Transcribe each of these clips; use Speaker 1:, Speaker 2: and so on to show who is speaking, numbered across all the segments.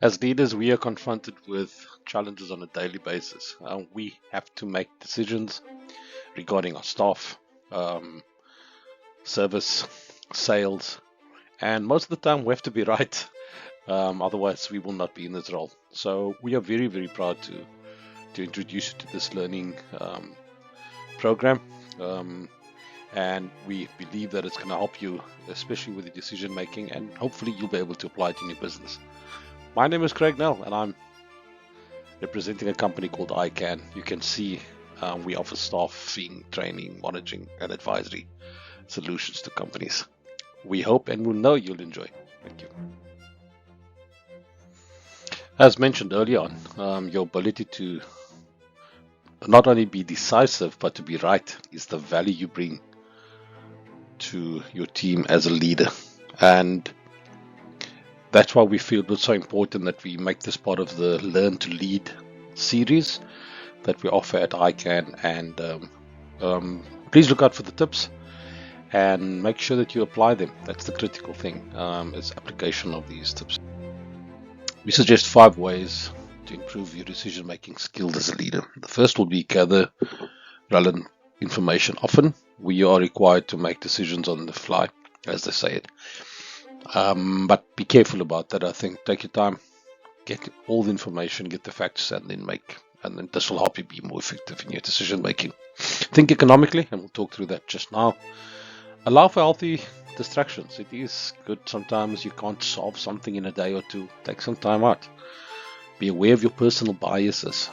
Speaker 1: As leaders, we are confronted with challenges on a daily basis. We have to make decisions regarding our staff, um, service, sales, and most of the time we have to be right. Otherwise, we will not be in this role. So we are very, very proud to introduce you to this learning program. Um, and we believe that it's going to help you, especially with the decision making, and hopefully you'll be able to apply it in your business. My name is CraigANel, and I'm representing a company called ICAN. You can see we offer staffing, training, monitoring, and advisory solutions to companies. We hope and we know you'll enjoy. Thank you. As mentioned earlier on, your ability to not only be decisive but to be right is the value you bring to your team as a leader. And that's why we feel it's so important that we make this part of the Learn to Lead series that we offer at ICAN. And please look out for the tips and make sure that you apply them. That's the critical thing, is application of these tips. We suggest 5 ways to improve your decision-making skills as a leader. The first will be gather relevant information. Often we are required to make decisions on the fly, as they say it. But be careful about that. I think take your time, get all the information, get the facts, and then this will help you be more effective in your decision making. Think economically, and we'll talk through that just now. Allow for healthy distractions. It is good sometimes you can't solve something in a day or two. Take some time out. Be aware of your personal biases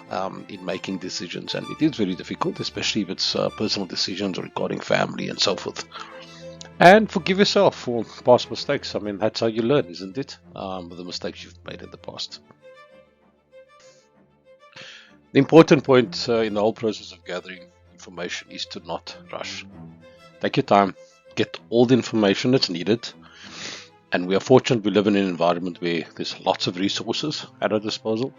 Speaker 1: in making decisions, and it is very difficult, especially if it's personal decisions regarding family and so forth. And forgive yourself for past mistakes. I mean, that's how you learn, isn't it? The mistakes you've made in the past. The important point in the whole process of gathering information is to not rush. Take your time, get all the information that's needed. And we are fortunate we live in an environment where there's lots of resources at our disposal.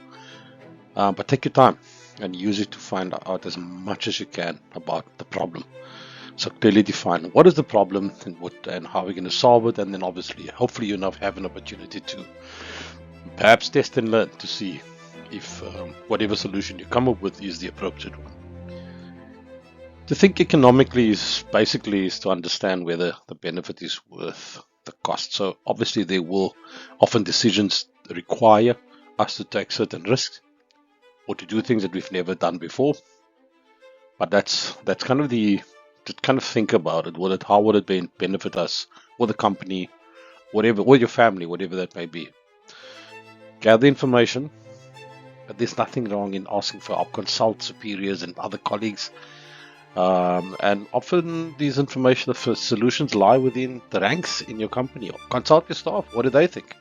Speaker 1: But take your time and use it to find out as much as you can about the problem. So clearly define what is the problem and how we're going to solve it, and then obviously, hopefully, you have an opportunity to perhaps test and learn to see if whatever solution you come up with is the appropriate one. To think economically is to understand whether the benefit is worth the cost. So obviously, there will often decisions require us to take certain risks or to do things that we've never done before. But that's kind of to kind of think about it. How would it benefit us or the company, whatever, or your family, whatever that may be. Gather information. But there's nothing wrong in asking for help. Consult superiors and other colleagues. And often these information solutions lie within the ranks in your company. Consult your staff. What do they think?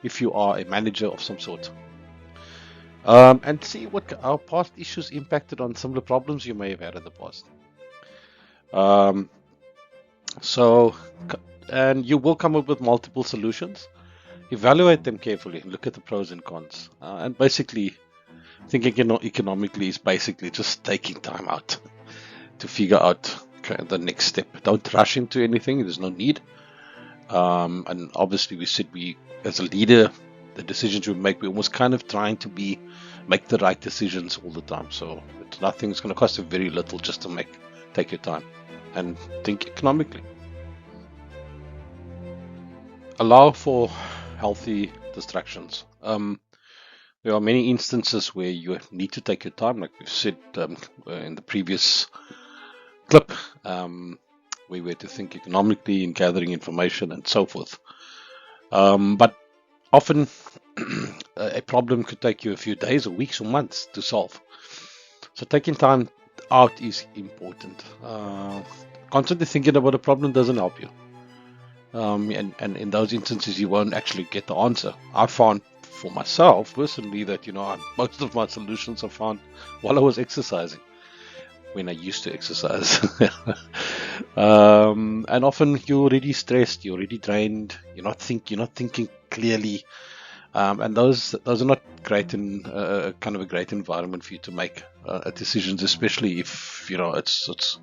Speaker 1: If you are a manager of some sort. And see what our past issues impacted on similar problems you may have had in the past. And you will come up with multiple solutions. Evaluate them carefully. Look at the pros and cons. And basically, thinking economically is basically just taking time out to figure out the next step. Don't rush into anything. There's no need. And obviously, we as a leader, the decisions we make, we're almost kind of trying to make the right decisions all the time. So nothing's going to cost you very little just to take your time and think economically. Allow for healthy distractions. There are many instances where you need to take your time, like we've said in the previous clip. We were to think economically in gathering information and so forth. But often a problem could take you a few days or weeks or months to solve. So taking time out is important. Constantly thinking about a problem doesn't help you. And in those instances, you won't actually get the answer. I found for myself personally that most of my solutions I found while I was exercising, when I used to exercise. And often you're already stressed, you're already drained, you're not thinking clearly. And those are not great in kind of a great environment for you to make decisions, especially if it's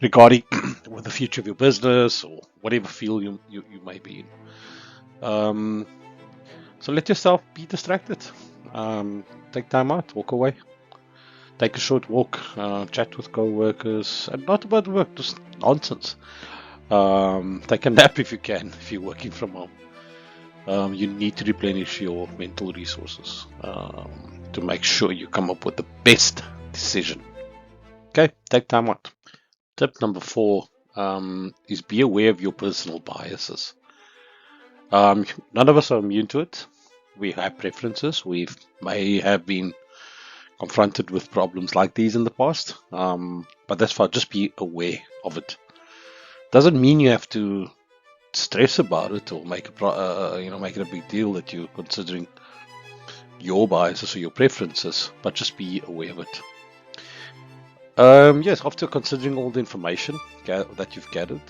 Speaker 1: regarding with the future of your business or whatever field you may be in. So let yourself be distracted. Take time out, walk away, take a short walk, chat with co-workers, and not about work, just nonsense. Take a nap if you can, if you're working from home. You need to replenish your mental resources to make sure you come up with the best decision. Okay, take time out. Tip number 4 is be aware of your personal biases. None of us are immune to it. We have preferences. We may have been confronted with problems like these in the past, but that's fine. Just be aware of it. Doesn't mean you have to stress about it or make make it a big deal that you're considering your biases or your preferences, but just be aware of it. Yes, after considering all the information that you've gathered,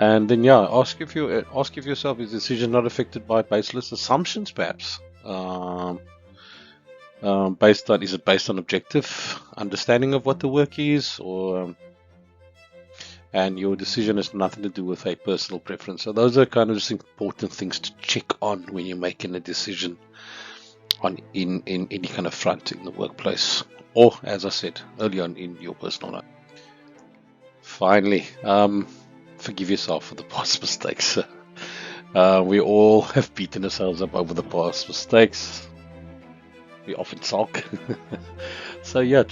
Speaker 1: and then ask if yourself, is the decision not affected by baseless assumptions, perhaps? Is it based on objective understanding of what the work is, or and your decision has nothing to do with a personal preference? So those are kind of just important things to check on when you're making a decision in any kind of front in the workplace, or as I said earlier on, in your personal life. Finally, forgive yourself for the past mistakes. We all have beaten ourselves up over the past mistakes. We often sulk. So they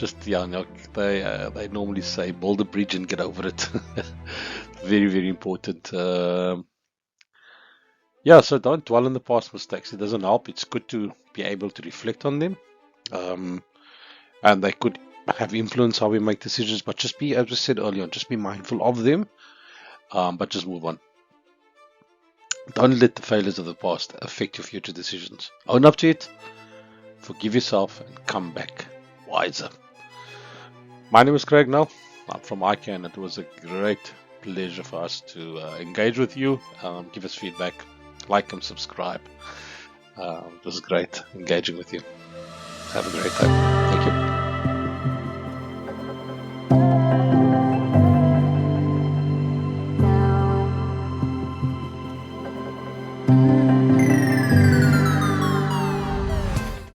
Speaker 1: normally say build a bridge and get over it. Very, very important. So don't dwell on the past mistakes. It doesn't help. It's good to be able to reflect on them, and they could have influence how we make decisions. But just be, as I said earlier, just be mindful of them. But just move on. Don't let the failures of the past affect your future decisions. Own up to it, forgive yourself, and come back wiser. My name is CraigANel. I'm from ICAN. It was a great pleasure for us to engage with you. Give us feedback, like and subscribe. It was great engaging with you. Have a great time. Thank you.